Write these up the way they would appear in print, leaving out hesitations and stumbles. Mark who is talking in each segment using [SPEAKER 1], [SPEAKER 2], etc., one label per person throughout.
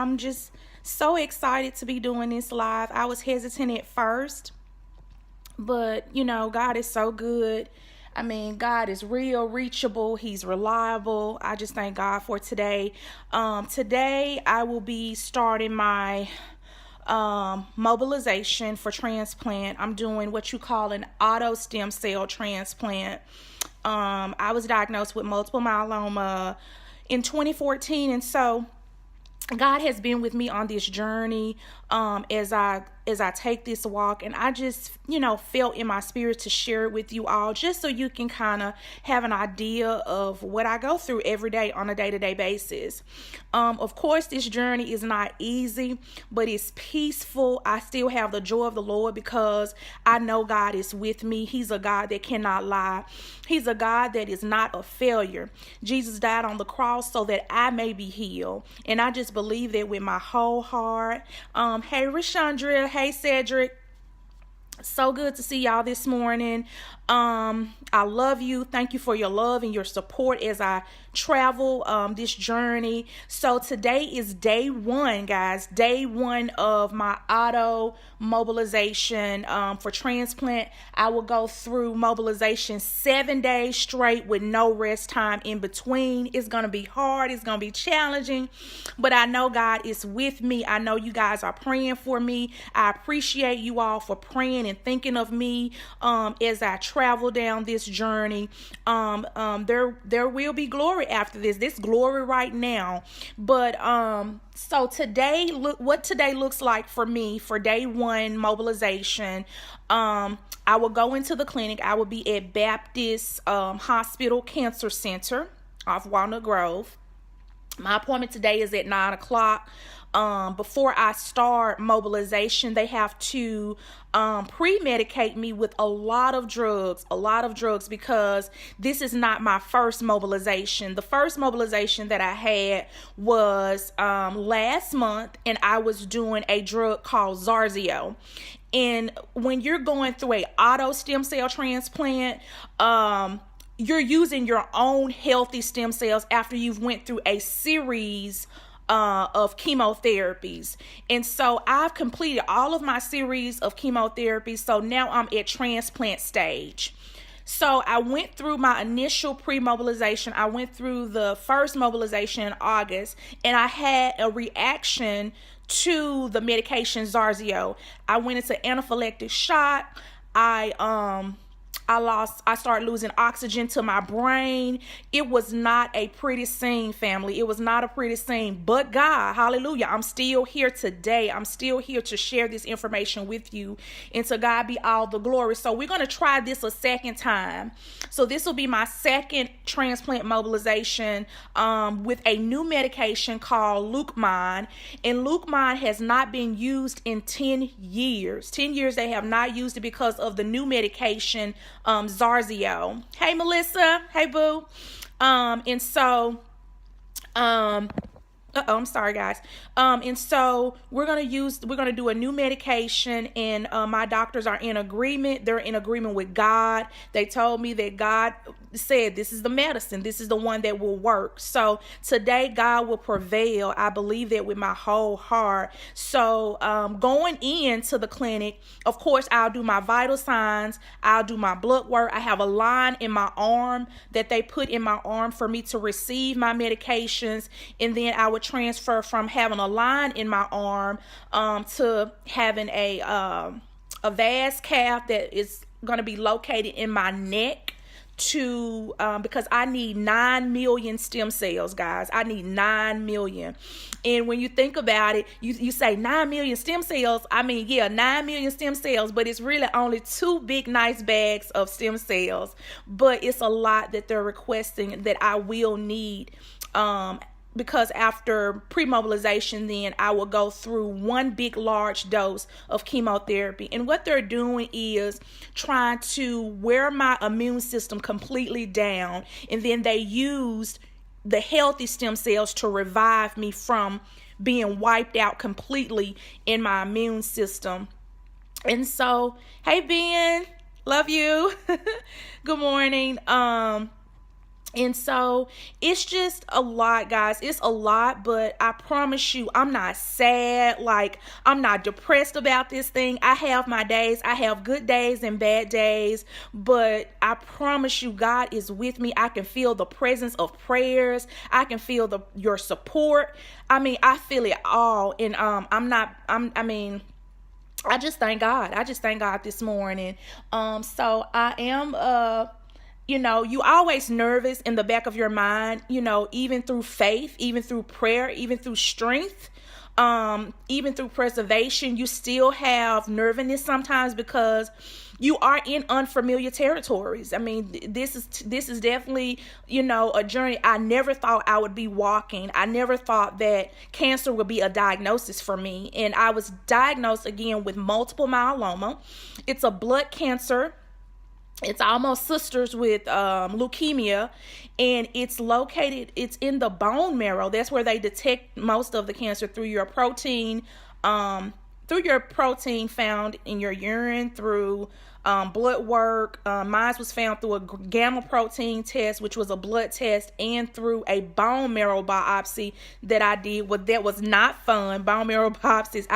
[SPEAKER 1] I'm just so excited to be doing this live. I was hesitant at first, but God is so good. I mean, God is real, reachable. He's reliable. I just thank God for today. Today, I will be starting my mobilization for transplant. I'm doing what you call an auto stem cell transplant. I was diagnosed with multiple myeloma in 2014, and so God has been with me on this journey as I take this walk, and I just felt in my spirit to share it with you all, just so you can kind of have an idea of what I go through every day on a day-to-day basis. Of course, this journey is not easy, but it's peaceful. I still have the joy of the Lord because I know God is with me. He's a God that cannot lie. He's a God that is not a failure. Jesus died on the cross so that I may be healed, and I just believe that with my whole heart. Hey, Rashandra. Hey, Cedric. So good to see y'all this morning. I love you. Thank you for your love and your support as I travel this journey. So today is day one, guys. Day one of my auto mobilization for transplant. I will go through mobilization 7 days straight with no rest time in between. It's going to be hard. It's going to be challenging, but I know God is with me. I know you guys are praying for me. I appreciate you all for praying and thinking of me as I travel down this journey. There will be glory after this. This glory right now. But so today, look what today looks like for me for day one mobilization. I will go into the clinic. I will be at Baptist Hospital Cancer Center off Walnut Grove. My appointment today is at 9 o'clock. Before I start mobilization, they have to pre-medicate me with a lot of drugs, because this is not my first mobilization. The first mobilization that I had was last month, and I was doing a drug called Zarzio. And when you're going through a auto stem cell transplant, you're using your own healthy stem cells after you've went through a series of chemotherapies. And so I've completed all of my series of chemotherapy. So now I'm at transplant stage. So I went through my initial pre-mobilization. I went through the first mobilization in August, and I had a reaction to the medication Zarzio. I went into anaphylactic shock. I started losing oxygen to my brain. It was not a pretty scene, family. It was not a pretty scene, but God, hallelujah, I'm still here today. I'm still here to share this information with you, and to God be all the glory. So we're going to try this a second time. So this will be my second transplant mobilization with a new medication called Leucmine, and Leucmine has not been used in 10 years. 10 years they have not used it because of the new medication Zarzio. Hey, Melissa. Hey, boo. And so, I'm sorry, guys. And so we're going to do a new medication, and my doctors are in agreement. They're in agreement with God. They told me that God said this is the medicine. This is the one that will work. So today God will prevail. I believe that with my whole heart. So going into the clinic, of course, I'll do my vital signs. I'll do my blood work. I have a line in my arm that they put in my arm for me to receive my medications. And then I would transfer from having a line in my arm to having a vas cath that is going to be located in my neck, to because I need 9 million stem cells, guys. I need 9 million. And when you think about it, you say 9 million stem cells. I mean, yeah, 9 million stem cells, but it's really only 2 big nice bags of stem cells. But it's a lot that they're requesting that I will need, because after pre-mobilization, then I will go through 1 big large dose of chemotherapy. And what they're doing is trying to wear my immune system completely down. And then they used the healthy stem cells to revive me from being wiped out completely in my immune system. And so, hey, Ben, love you. Good morning. And so it's just a lot, guys. It's a lot, but I promise you, I'm not sad. Like, I'm not depressed about this thing. I have my days. I have good days and bad days, but I promise you, God is with me. I can feel the presence of prayers. I can feel your support. I mean, I feel it all. And I just thank God. I just thank God this morning. So I am you always nervous in the back of your mind, even through faith, even through prayer, even through strength, even through preservation, you still have nervousness sometimes because you are in unfamiliar territories. I mean, this is definitely, a journey I never thought I would be walking. I never thought that cancer would be a diagnosis for me. And I was diagnosed again with multiple myeloma. It's a blood cancer. It's almost sisters with leukemia, and it's in the bone marrow. That's where they detect most of the cancer through your protein found in your urine, through blood work. Mine was found through a gamma protein test, which was a blood test, and through a bone marrow biopsy that I did. That was not fun. Bone marrow biopsies.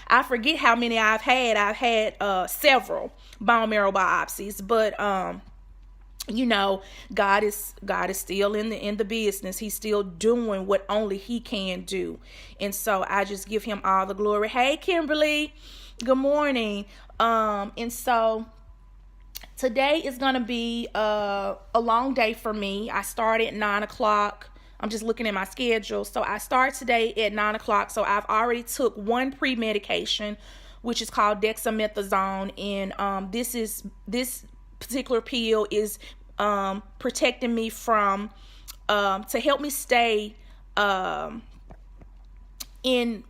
[SPEAKER 1] I forget how many I've had. I've had several bone marrow biopsies, but God is still in the business. He's still doing what only He can do, and so I just give Him all the glory. Hey, Kimberly, good morning. And so today is gonna be a long day for me. I start at 9:00. I'm just looking at my schedule. So I start today at 9:00. So I've already took one pre-medication, which is called dexamethasone, and this particular pill is protecting me from to help me stay in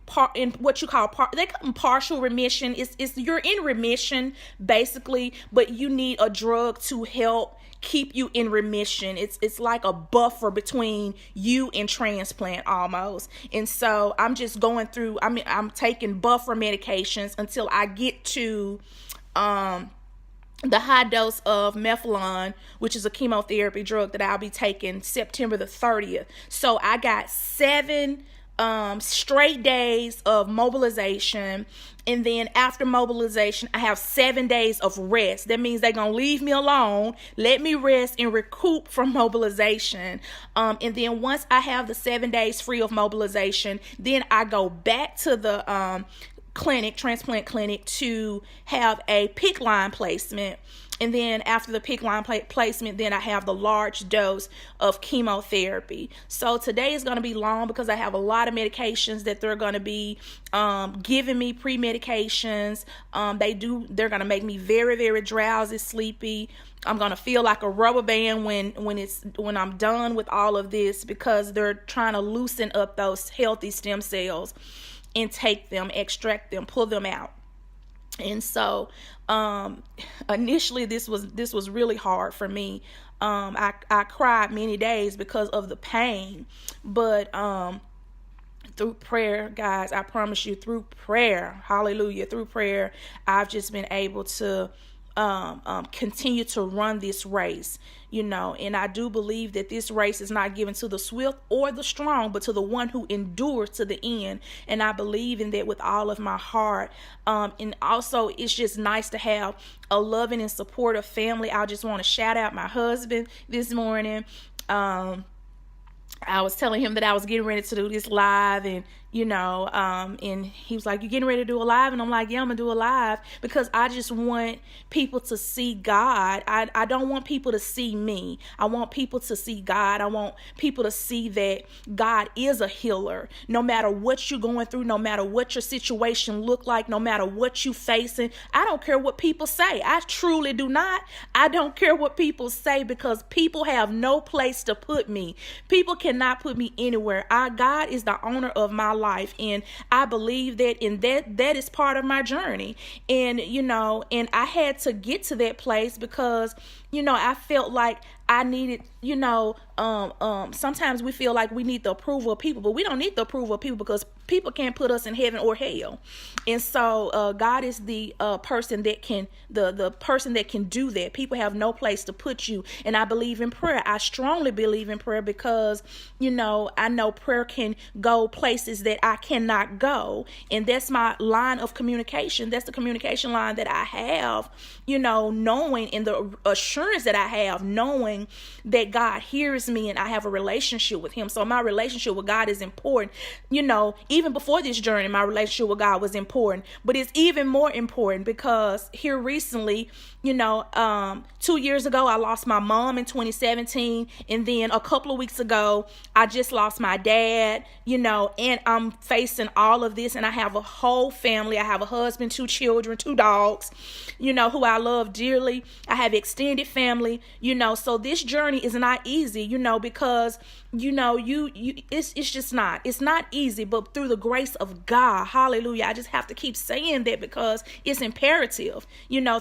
[SPEAKER 1] what you call they call partial remission. It's you're in remission basically, but you need a drug to help keep you in remission. It's like a buffer between you and transplant almost. And so I'm just going through. I'm taking buffer medications until I get to the high dose of methylone, which is a chemotherapy drug that I'll be taking September the 30th. So I got 7 straight days of mobilization, and then after mobilization I have 7 days of rest. That means they're gonna leave me alone, let me rest and recoup from mobilization, and then once I have the 7 days free of mobilization, then I go back to the transplant clinic, to have a PICC line placement. And then after the PICC line placement, then I have the large dose of chemotherapy. So today is going to be long because I have a lot of medications that they're going to be giving me, pre-medications. They're going to make me very, very drowsy, sleepy. I'm going to feel like a rubber band when I'm done with all of this, because they're trying to loosen up those healthy stem cells and take them, extract them, pull them out. And so initially this was really hard for me. I cried many days because of the pain, but through prayer, guys, I promise you, through prayer, hallelujah, through prayer, I've just been able to continue to run this race, and I do believe that this race is not given to the swift or the strong, but to the one who endures to the end. And I believe in that with all of my heart. And also, it's just nice to have a loving and supportive family. I just want to shout out my husband this morning. I was telling him that I was getting ready to do this live, and and he was like, "You getting ready to do a live?" And I'm like, "Yeah, I'm gonna do a live," because I just want people to see God. I don't want people to see me. I want people to see God. I want people to see that God is a healer. No matter what you're going through, no matter what your situation look like, no matter what you facing, I don't care what people say. I truly do not. I don't care what people say, because people have no place to put me. People cannot put me anywhere. God is the owner of my life, and I believe that, and that is part of my journey. And and I had to get to that place because I felt like I needed, sometimes we feel like we need the approval of people, but we don't need the approval of people, because People can't put us in heaven or hell. And so God is the person that can, the person that can do that. People have no place to put you. And I believe in prayer. I strongly believe in prayer because, I know prayer can go places that I cannot go. And that's my line of communication. That's the communication line that I have, knowing, and the assurance that I have, knowing that God hears me and I have a relationship with him. So my relationship with God is important. Even before this journey, my relationship with God was important, but it's even more important because here recently, 2 years ago, I lost my mom in 2017. And then a couple of weeks ago, I just lost my dad, and I'm facing all of this. And I have a whole family. I have a husband, 2 children, 2 dogs, who I love dearly. I have extended family, so this journey is not easy, because, it's just not. It's not easy, but through the grace of God, hallelujah. I just have to keep saying that because it's imperative,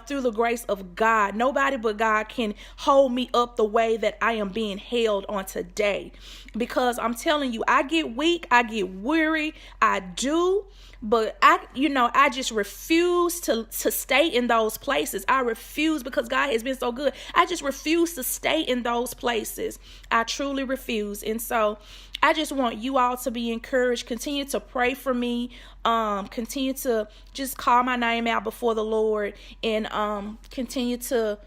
[SPEAKER 1] through the grace of God. Nobody but God can hold me up the way that I am being held on today. Because I'm telling you, I get weak, I get weary, I do. But I just refuse to stay in those places. I refuse, because God has been so good. I just refuse to stay in those places. I truly refuse. And so I just want you all to be encouraged. Continue to pray for me. Continue to just call my name out before the Lord, and continue to,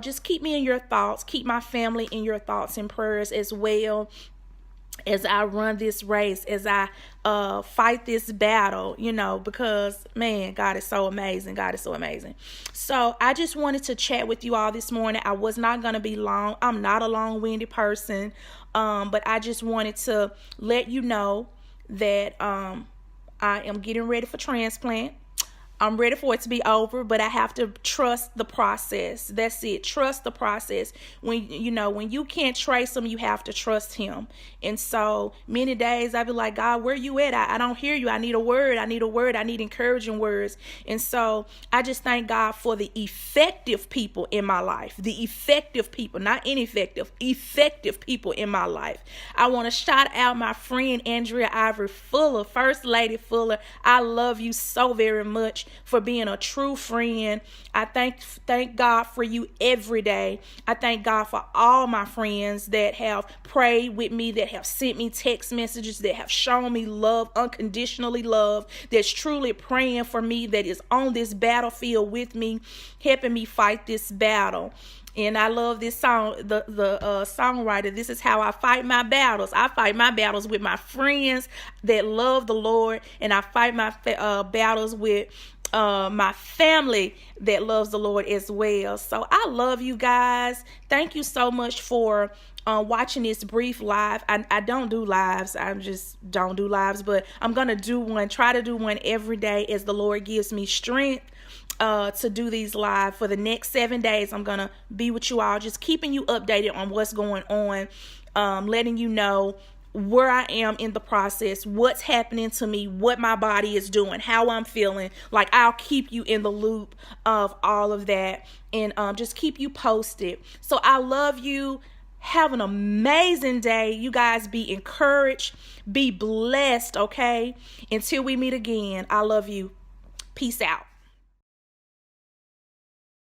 [SPEAKER 1] just keep me in your thoughts. Keep my family in your thoughts and prayers as well, as I run this race, as I fight this battle, because, man, God is so amazing. God is so amazing. So I just wanted to chat with you all this morning. I was not going to be long. I'm not a long-winded person, but I just wanted to let you know that I am getting ready for transplant. I'm ready for it to be over, but I have to trust the process. That's it. Trust the process. When you can't trace him, you have to trust him. And so many days I be like, God, where you at? I don't hear you. I need a word. I need a word. I need encouraging words. And so I just thank God for the effective people in my life. The effective people, not ineffective, effective people in my life. I want to shout out my friend Andrea Ivory Fuller, First Lady Fuller. I love you so very much for being a true friend. I thank God for you every day. I thank God for all my friends that have prayed with me, that have sent me text messages, that have shown me love, unconditionally love, that's truly praying for me, that is on this battlefield with me, helping me fight this battle. And I love this song, the songwriter. This is how I fight my battles. I fight my battles with my friends that love the Lord, and I fight my battles with my family that loves the Lord as well. So I love you guys. Thank you so much for watching this brief live. I don't do lives. I just don't do lives, but I'm going to try to do one every day as the Lord gives me strength to do these live for the next 7 days. I'm going to be with you all, just keeping you updated on what's going on, letting you know where I am in the process, what's happening to me, what my body is doing, how I'm feeling. Like, I'll keep you in the loop of all of that, and just keep you posted. So I love you. Have an amazing day. You guys be encouraged, be blessed, okay? Until we meet again, I love you. Peace out.